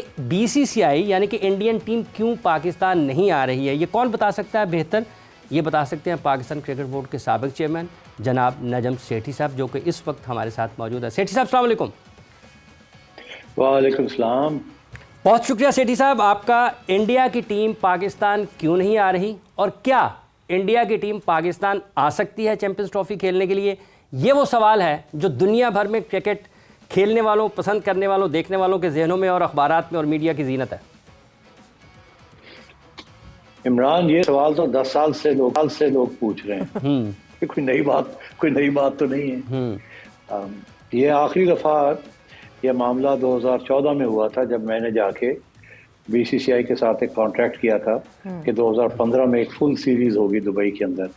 BCCI यानी कि Indian team क्यों पाकिस्तान नहीं आ रही है, ये कौन बता सकता है बेहतर? ये बता सकते हैं पाकिस्तान क्रिकेट बोर्ड के साबिक चेयरमैन जनाब नजम सेठी साहब, जो कि इस वक्त हमारे साथ मौजूद है। सेठी साहब, अस्सलाम वालेकुम। वालेकुम सलाम। बहुत शुक्रिया सेठी साहब। आपका इंडिया की टीम पाकिस्तान क्यों नहीं आ रही, और क्या इंडिया की टीम पाकिस्तान आ सकती है चैंपियंस ट्रॉफी खेलने के लिए? ये वो सवाल है जो दुनिया भर में क्रिकेट खेलने वालों, पसंद करने वालों, देखने वालों के जहनों में और अखबारात में और मीडिया की जीनत है। इमरान, ये सवाल तो 10 साल से लोग पूछ रहे हैं। कोई नई बात तो नहीं है। ये आखिरी दफ़ा ये मामला 2014 में हुआ था, जब मैंने जाके बीसीसीआई के साथ एक कॉन्ट्रैक्ट किया था कि 2015 में एक फुल सीरीज होगी दुबई के अंदर।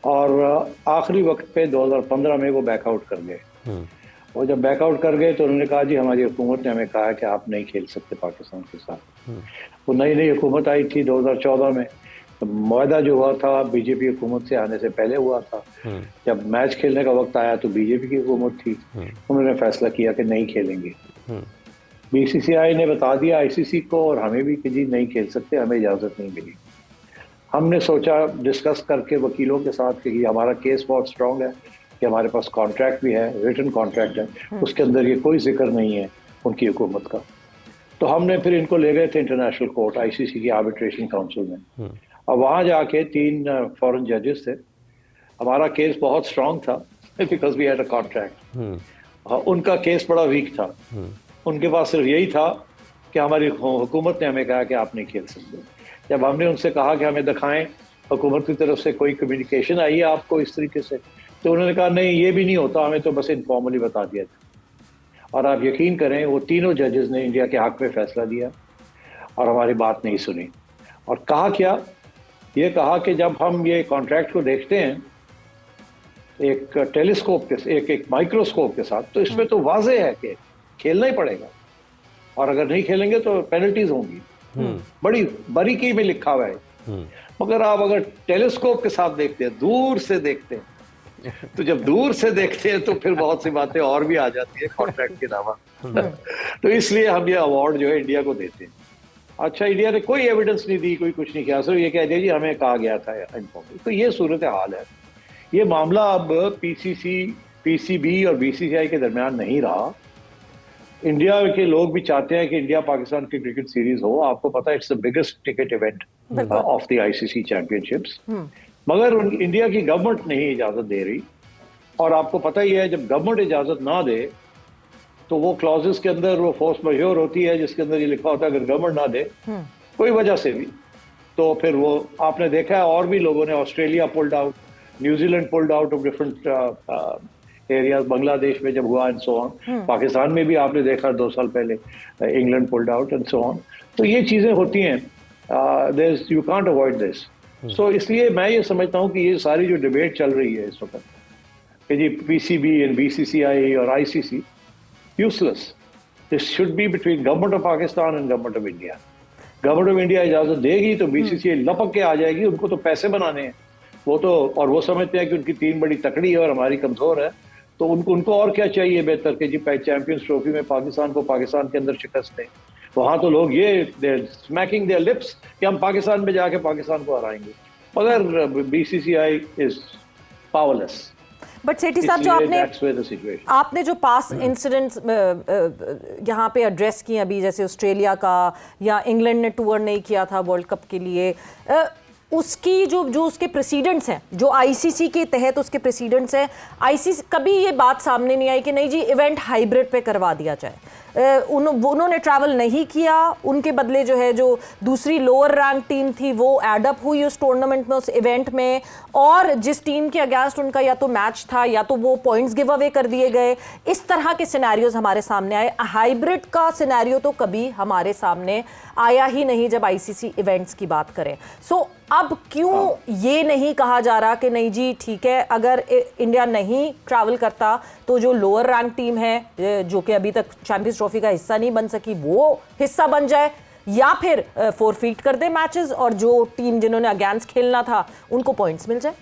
और आखिरी वक्त पे 2015 में वो बैकआउट कर गए। और जब बैकआउट कर गए तो उन्होंने कहा, जी हमारी हुकूमत ने हमें कहा कि आप नहीं खेल सकते पाकिस्तान के साथ। वो नई हुकूमत आई थी 2014 में, तो मुआहदा जो हुआ था बीजेपी हुकूमत से आने से पहले हुआ था। जब मैच खेलने का वक्त आया तो बीजेपी की हुकूमत थी, उन्होंने फैसला किया कि नहीं खेलेंगे। बीसीसीआई ने बता दिया आईसीसी को और हमें भी कि जी नहीं खेल सकते, हमें इजाज़त नहीं मिली। हमने सोचा डिस्कस करके वकीलों के साथ कि हमारा केस बहुत स्ट्रॉन्ग है, कि हमारे पास कॉन्ट्रैक्ट भी है, रिटन कॉन्ट्रैक्ट है, उसके अंदर ये कोई जिक्र नहीं है उनकी हुकूमत का। तो हमने फिर इनको ले गए थे इंटरनेशनल कोर्ट, आईसीसी की आर्बिट्रेशन काउंसिल में, और वहाँ जाके 3 फॉरेन जजेस थे। हमारा केस बहुत स्ट्रॉन्ग था because we had a contract. उनका केस बड़ा वीक था। उनके पास सिर्फ यही था कि हमारी हुकूमत ने हमें कहा कि आप नहीं खेल सकते। जब हमने उनसे कहा कि हमें दिखाएं हुकूमत की तरफ से कोई कम्युनिकेशन आई है आपको इस तरीके से, तो उन्होंने कहा नहीं, ये भी नहीं होता, हमें तो बस इनफॉर्मली बता दिया था। और आप यकीन करें, वो तीनों जजेस ने इंडिया के हक में फैसला दिया और हमारी बात नहीं सुनी। और कहा क्या, ये कहा कि जब हम ये कॉन्ट्रैक्ट को देखते हैं एक टेलीस्कोप के एक माइक्रोस्कोप के साथ, तो इसमें तो वाज़ेह है कि खेलना ही पड़ेगा, और अगर नहीं खेलेंगे तो पेनल्टीज होंगी। बड़ी बारीकी में लिखा हुआ है। मगर आप अगर टेलीस्कोप के साथ देखते हैं, दूर से देखते हैं, तो जब दूर से देखते हैं तो फिर बहुत सी बातें और भी आ जाती है कॉन्ट्रैक्ट के अलावा। तो इसलिए हम ये अवार्ड जो है इंडिया को देते हैं। अच्छा, इंडिया ने कोई एविडेंस नहीं दी, कोई कुछ नहीं किया, सिर्फ ये कह दिया जी हमें कहा गया था इनफॉर्मली। तो ये सूरत हाल है। ये मामला अब पीसीबी और बीसीसीआई के दरमियान नहीं रहा। इंडिया के लोग भी चाहते हैं कि इंडिया पाकिस्तान की क्रिकेट सीरीज हो। आपको पता है, it's the biggest ticket event of the ICC championships. मगर इंडिया की गवर्नमेंट नहीं इजाजत दे रही। और आपको पता ही है, जब गवर्नमेंट इजाजत ना दे तो वो क्लॉजेस के अंदर वो फोर्स मजूर होती है, जिसके अंदर ये लिखा होता है अगर गवर्नमेंट ना दे कोई वजह से भी, तो फिर वो आपने देखा है और भी लोगों ने, Australia pulled out, New Zealand pulled out of different areas, Bangladesh में जब हुआ एंड सो ऑन। पाकिस्तान में भी आपने देखा 2 साल पहले England pulled out and so on. तो ये चीजें होती हैं, यू कांट अवॉइड दिस। सो इसलिए मैं ये समझता हूँ कि ये सारी जो डिबेट चल रही है इस वक्त कि जी पीसीबी एंड बीसीसीआई और ICC, useless. This should be between government of Pakistan and government of India. Government of India इजाजत देगी तो बीसीसीआई लपक के आ जाएगी। उनको तो पैसे बनाने हैं, वो तो, और वो समझते हैं कि उनकी टीम बड़ी तकड़ी है और हमारी कमजोर है, तो उनको और क्या चाहिए बेहतर कि जी चैंपियंस ट्रॉफी में पाकिस्तान को पाकिस्तान के अंदर शिकस्त दें। वहां तो लोग ये स्मैकिंग देयर लिप्स कि हम पाकिस्तान में जाके पाकिस्तान को हराएंगे, मगर बीसीसीआई इज पावरलेस। बट सेठी साहब, जो आपने जो पास इंसिडेंट्स यहाँ पे एड्रेस किए अभी, जैसे ऑस्ट्रेलिया का या इंग्लैंड ने टूर नहीं किया था वर्ल्ड कप के लिए, उसकी जो उसके प्रेसिडेंट्स हैं, जो आईसीसी के तहत उसके प्रेसिडेंट्स हैं, आईसीसी कभी ये बात सामने नहीं आई कि नहीं जी इवेंट हाइब्रिड पे करवा दिया जाए। उन्होंने ट्रैवल नहीं किया, उनके बदले जो है जो दूसरी लोअर रैंक टीम थी वो एड अप हुई उस टूर्नामेंट में, उस इवेंट में, और जिस टीम के अगेंस्ट उनका या तो मैच था या तो वो पॉइंट्स गिव अवे कर दिए गए। इस तरह के सिनेरियोज हमारे सामने आए। हाइब्रिड का सिनेरियो तो कभी हमारे सामने आया ही नहीं जब आईसीसी इवेंट्स की बात करें। सो अब क्यों ये नहीं कहा जा रहा कि नहीं जी ठीक है, अगर इंडिया नहीं ट्रैवल करता तो जो लोअर रैंक टीम है जो कि अभी तक चैंपियंस ट्रॉफी का हिस्सा नहीं बन सकी, वो हिस्सा बन जाए, या फिर फोरफीट कर दे मैचेस और जो टीम जिन्होंने अगेंस्ट खेलना था उनको पॉइंट्स मिल जाए।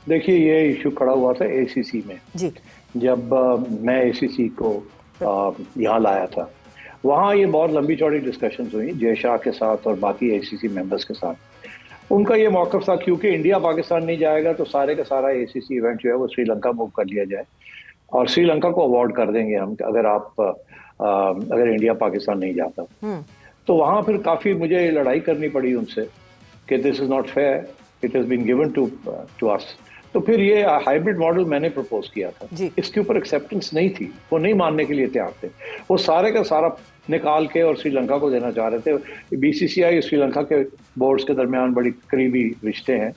देखिए, ये इशू खड़ा हुआ था एसीसी में जी, जब मैं एसीसी को यहाँ लाया था। वहाँ ये बहुत लंबी चौड़ी डिस्कशंस हुई जय शाह के साथ और बाकी ACC मेंबर्स के साथ। उनका ये मौक़िफ़ था क्योंकि इंडिया पाकिस्तान नहीं जाएगा तो सारे का सारा ACC इवेंट जो है वो श्रीलंका मूव कर लिया जाए और श्रीलंका को अवॉर्ड कर देंगे हम अगर इंडिया पाकिस्तान नहीं जाता। तो वहाँ फिर काफ़ी मुझे लड़ाई करनी पड़ी उनसे कि this is not fair, it has been given to us. तो फिर ये हाइब्रिड मॉडल मैंने प्रपोज किया था, इसके ऊपर एक्सेप्टेंस नहीं थी, वो नहीं मानने के लिए तैयार थे। वो सारे का सारा निकाल के और श्रीलंका को देना चाह रहे थे। BCCI श्रीलंका के बोर्ड्स के दरमियान बड़ी करीबी रिश्ते हैं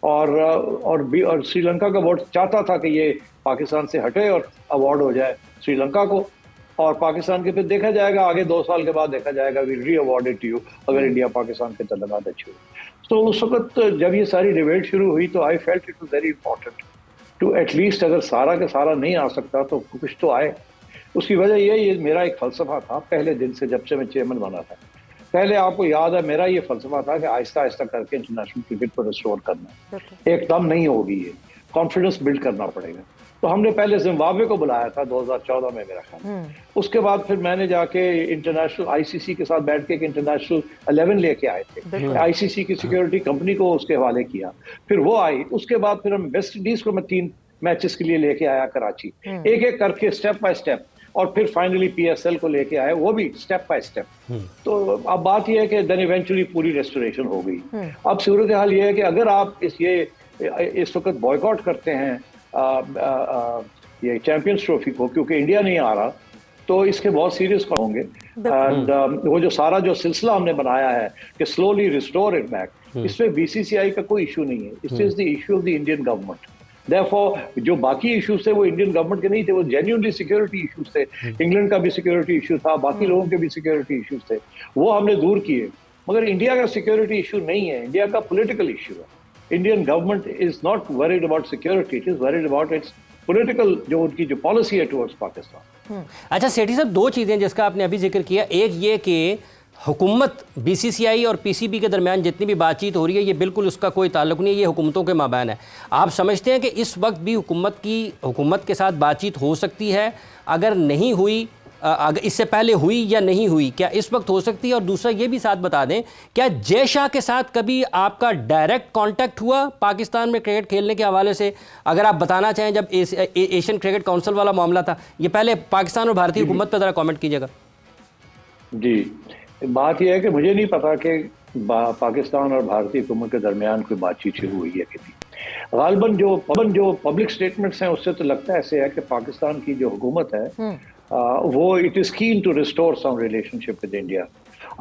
और श्रीलंका का बोर्ड चाहता था कि ये पाकिस्तान से हटे और अवार्ड हो जाए श्रीलंका को, और पाकिस्तान के फिर देखा जाएगा आगे 2 साल के बाद देखा जाएगा वी री अवॉर्डेड टू यू अगर इंडिया पाकिस्तान के तल्लुकात अच्छे हुए। तो उस वक्त जब ये सारी डिबेट शुरू हुई तो I felt it was very important to at least अगर सारा का सारा नहीं आ सकता तो कुछ तो आए। उसकी वजह ये मेरा एक फलसफा था पहले दिन से, जब से मैं चेयरमैन बना था। पहले आपको याद है मेरा ये फलसफा था कि आहिस्ता आहिस्ता करके इंटरनेशनल क्रिकेट को रिस्टोर करना है, एकदम नहीं होगी, ये कॉन्फिडेंस बिल्ड करना पड़ेगा। तो हमने पहले जिम्बाब्वे को बुलाया था 2014 में मेरा ख्याल। उसके बाद फिर मैंने जाके इंटरनेशनल ICC के साथ बैठ के एक इंटरनेशनल 11 लेके आए थे, ICC की सिक्योरिटी कंपनी को उसके हवाले किया, फिर वो आई। उसके बाद फिर हम वेस्ट इंडीज को मैं 3 मैचेस के लिए लेके आया कराची, एक एक करके स्टेप बाय स्टेप, और फिर फाइनली PSL को लेके आए, वो भी स्टेप बाय स्टेप। तो अब बात यह है कि देन इवेंचुअली पूरी रेस्टोरेशन हो गई। अब सूरत हाल ये है कि अगर आप इस वक्त बॉयकॉट करते हैं ये चैंपियंस ट्रॉफी को क्योंकि इंडिया नहीं आ रहा, तो इसके बहुत सीरियस होंगे। एंड वो जो सिलसिला हमने बनाया है कि स्लोली रिस्टोर इट बैक, इसमें BCCI का कोई इशू नहीं है, it is the issue of the Indian government. Therefore, जो बाकी इश्यूज थे वो इंडियन गवर्नमेंट के नहीं थे, वो जेन्युइनली सिक्योरिटी इश्यूज थे। इंग्लैंड का भी सिक्योरिटी इशू था, बाकी लोगों के भी सिक्योरिटी इश्यूज थे, वो हमने दूर किए। मगर इंडिया का सिक्योरिटी इशू नहीं है, इंडिया का पॉलिटिकल इशू है। Indian government is not worried about security, it is worried about it's political, जो उनकी जो पॉलिसी है टुवर्ड्स पाकिस्तान। अच्छा सेठी साहब, 2 चीज़ें जिसका आपने अभी जिक्र किया, एक ये कि हुकूमत BCCI और PCB के दरमियान जितनी भी बातचीत हो रही है ये बिल्कुल उसका कोई ताल्लुक नहीं है, ये हुकूमतों के माबैन है। आप समझते हैं कि इस वक्त भी हुकूमत के साथ बातचीत हो सकती है? अगर नहीं हुई, अगर इससे पहले हुई या नहीं हुई, क्या इस वक्त हो सकती है? और दूसरा ये भी साथ बता दें, क्या जय शाह के साथ कभी आपका डायरेक्ट कांटेक्ट हुआ पाकिस्तान में क्रिकेट खेलने के हवाले से? अगर आप बताना चाहें, जब एशियन क्रिकेट काउंसिल वाला मामला था, ये पहले पाकिस्तान और भारतीय हुकूमत पर ज़रा कॉमेंट कीजिएगा। जी, बात यह है कि मुझे नहीं पता कि पाकिस्तान और भारतीय हुकूमत के दरमियान कोई बातचीत शुरू हुई है कि नहीं। गालिबन जो पब्लिक स्टेटमेंट्स हैं उससे तो लगता ऐसे है कि पाकिस्तान की जो हुकूमत है वो it is keen to restore some relationship with India.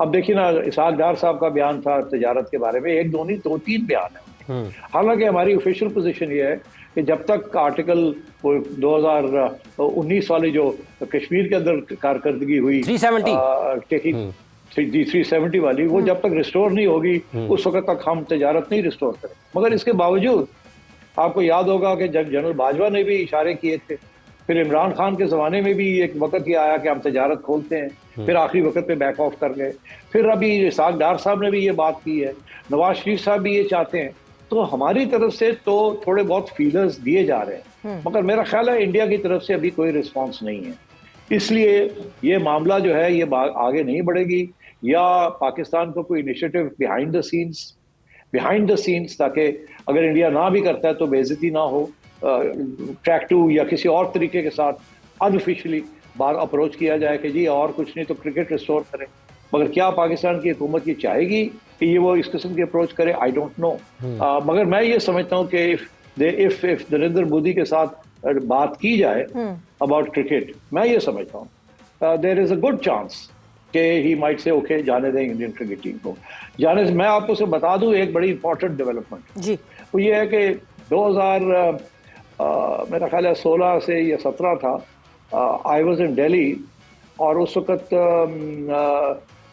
अब देखिए ना, इसहाक डार साहब का बयान था तजारत के बारे में, 1 2 नहीं 2 3 बयान है। हालांकि हमारी ऑफिशियल पोजीशन ये है कि जब तक आर्टिकल 2019 वाली जो कश्मीर के अंदर कारकर्दगी हुई 370 वाली, वो जब तक रिस्टोर नहीं होगी उस वक्त तक हम तजारत नहीं रिस्टोर करें। मगर इसके बावजूद आपको याद होगा कि जब जनरल बाजवा ने भी इशारे किए थे, फिर इमरान खान के ज़माने में भी एक वक्त ये आया कि हम तजारत खोलते हैं, फिर आखिरी वक्त पे बैक ऑफ कर गए, फिर अभी इसहाक डार साहब ने भी ये बात की है, नवाज शरीफ साहब भी ये चाहते हैं। तो हमारी तरफ से तो थोड़े बहुत फीलर्स दिए जा रहे हैं, मगर मेरा ख्याल है इंडिया की तरफ से अभी कोई रिस्पॉन्स नहीं है। इसलिए ये मामला जो है ये आगे नहीं बढ़ेगी, या पाकिस्तान को कोई इनिशिएटिव बिहाइंड द सीन्स, ताकि अगर इंडिया ना भी करता है तो बेइज्जती ना हो, ट्रैक 2 या किसी और तरीके के साथ अनऑफिशियली बार अप्रोच किया जाए कि जी और कुछ नहीं तो क्रिकेट रिस्टोर करें। मगर क्या पाकिस्तान की हुकूमत ये चाहेगी कि ये वो इस किस्म की अप्रोच करे? I don't know. मगर मैं ये समझता हूँ कि इफ नरेंद्र मोदी के साथ बात की जाए अबाउट क्रिकेट, मैं ये समझता हूँ there is a good chance कि ही माइट से ओके जाने दें इंडियन क्रिकेट टीम को जाने से। मैं आपको से बता दूं एक बड़ी इंपॉर्टेंट डेवलपमेंट जी, वो ये है कि 2000 मेरा ख्याल है 16 से या 17 था, आई वाज इन दिल्ली, और उस वक्त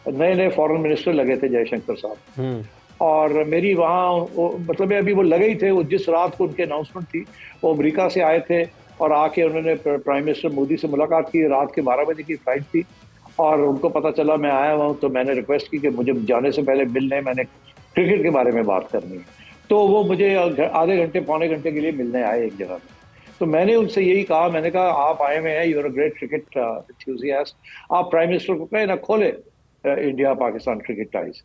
नए फॉरेन मिनिस्टर लगे थे जयशंकर साहब, और मेरी वहाँ मतलब अभी वो लगे ही थे, वो जिस रात को उनकी अनाउंसमेंट थी वो अमेरिका से आए थे और आके उन्होंने प्राइम मिनिस्टर मोदी से मुलाकात की। रात के 12 बजे की फ्लाइट थी और उनको पता चला मैं आया हुआ हूँ, तो मैंने रिक्वेस्ट की कि मुझे जाने से पहले मिलने, मैंने क्रिकेट के बारे में बात करनी है। तो वो मुझे आधे घंटे पौने घंटे के लिए मिलने आए एक जगह में। तो मैंने उनसे यही कहा, मैंने कहा आप आए हुए हैं, you are a great cricket enthusiast, आप प्राइम मिनिस्टर को कहें ना खोले इंडिया पाकिस्तान क्रिकेट टाइज।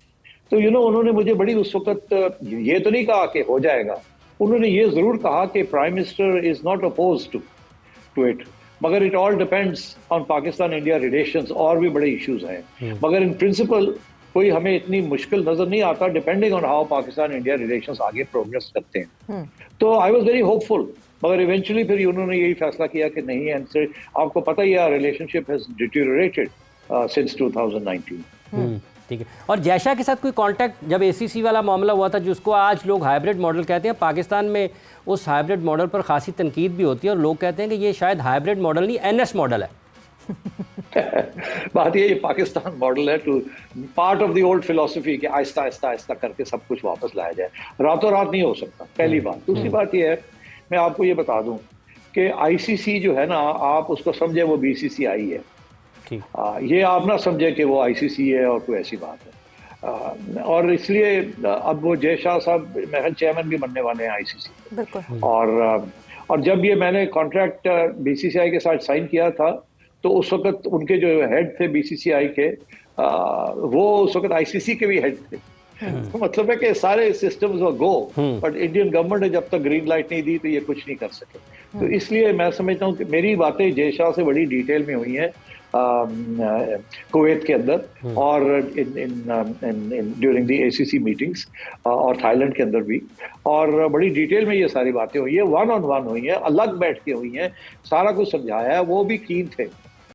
तो उन्होंने मुझे बड़ी उस वक्त ये तो नहीं कहा कि हो जाएगा, उन्होंने ये जरूर कहा कि prime minister is not oppose to it, मगर it all depends on Pakistan India relations, और भी बड़े इश्यूज हैं, मगर इन प्रिंसिपल कोई हमें इतनी मुश्किल नजर नहीं आता, depending on how Pakistan India relations आगे प्रोग्रेस करते हैं। तो आई वाज वेरी होपफुल, मगर इवेंचुअली फिर उन्होंने यही फैसला किया कि नहीं, एंड से आपको पता ही है रिलेशनशिप हैज डिटीरियोरेटेड सिंस 2019। ठीक है। और जयशाह के साथ कोई कांटेक्ट, जब एसीसी वाला मामला हुआ था जिसको आज लोग हाइब्रिड मॉडल कहते हैं, पाकिस्तान में उस हाइब्रिड मॉडल पर खासी तनकीद भी होती है और लोग कहते हैं कि ये शायद हाइब्रिड मॉडल नहीं एनएस मॉडल है। बात ये पाकिस्तान मॉडल है, two part of the old philosophy कि आहिस्ता आहिस्ता आहिस्ता करके सब कुछ वापस लाया जाए, रातों रात नहीं हो सकता, पहली बात। दूसरी बात ये है, मैं आपको ये बता दूं कि आईसीसी जो है ना, आप उसको समझे वो बीसीसीआई है, ये आप ना समझे कि वो आईसीसी है और कोई ऐसी बात है। और इसलिए अब वो जयशाह साहब महल चेयरमैन भी बनने वाले हैं आईसीसी, और जब ये मैंने कॉन्ट्रैक्ट बीसीसीआई के साथ साइन किया था, तो उस वक्त उनके जो हेड थे बीसीसीआई के, वो उस वक्त आईसीसी के भी हेड थे। तो मतलब है कि सारे सिस्टम्स वो गो, बट इंडियन गवर्नमेंट ने जब तक ग्रीन लाइट नहीं दी तो ये कुछ नहीं कर सके। तो इसलिए मैं समझता हूँ कि मेरी बातें जयशाह से बड़ी डिटेल में हुई हैं कुवैत के अंदर, और ड्यूरिंग द एसीसी मीटिंग्स, और थाईलैंड के अंदर भी, और बड़ी डिटेल में ये सारी बातें हुई है, 1-on-1 हुई है, अलग बैठ के हुई हैं, सारा कुछ समझाया है, वो भी कीन थे।